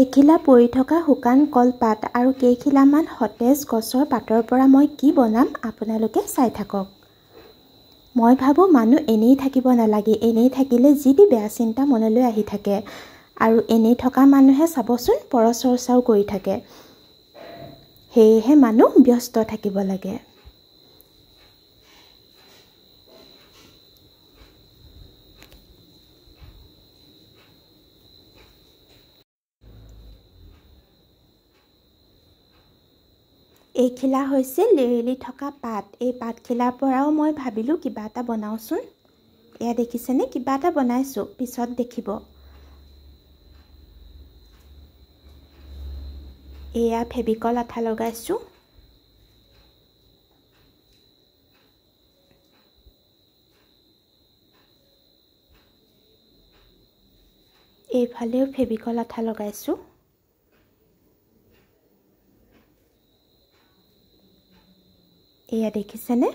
এখিলা পৰি থকা শুকান কলপাত আৰু কেইখিলামান সতেজ গছৰ পাতৰ পৰা মই কি বনাম আপোনালোকে চাই থাকক। মই ভাবোঁ মানুহ এনেই থাকিব নালাগে। এনেই থাকিলে যি টি বেয়া চিন্তা মনলৈ আহি থাকে আৰু এনেই থকা মানুহে চাবচোন পৰচৰ্চাও কৰি থাকে। সেয়েহে মানুহ ব্যস্ত থাকিব লাগে। এইখিলা হৈছে লেৰেলি থকা পাত। এই পাতখিলাৰ পৰাও মই ভাবিলোঁ কিবা এটা বনাওঁচোন। এয়া দেখিছেনে, কিবা এটা বনাইছোঁ, পিছত দেখিব। এয়া ফেভিকল আঠা লগাইছোঁ। এইফালেও ফেভিকল আঠা লগাইছোঁ। এয়া দেখিছেনে?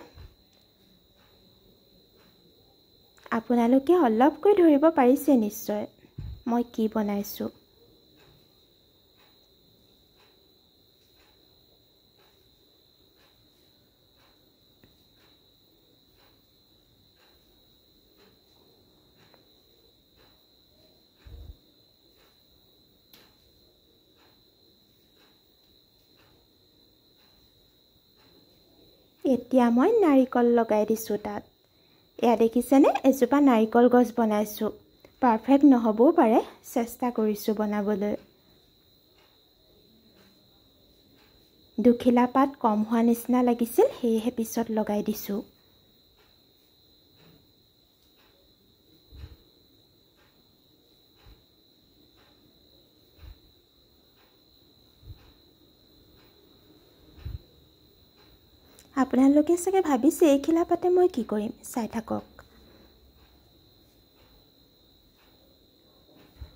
আপোনালোকে অলপকৈ ধৰিব পাৰিছে নিশ্চয় মই কি বনাইছোঁ। এতিয়া মই নাৰিকল লগাই দিছোঁ তাত। এয়া দেখিছেনে, এজোপা নাৰিকল গছ বনাইছোঁ। পাৰফেক্ট নহ'বও পাৰে, চেষ্টা কৰিছোঁ বনাবলৈ। দুখিলা পাত কম হোৱা নিচিনা লাগিছিল, সেয়েহে পিছত লগাই দিছোঁ। আপোনালোকে চাগে ভাবিছে এইখিলা পাতে মই কি কৰিম, চাই থাকক।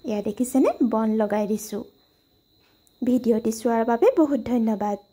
এয়া দেখিছেনে, বন লগাই দিছোঁ। ভিডিঅ'টি চোৱাৰ বাবে বহুত ধন্যবাদ।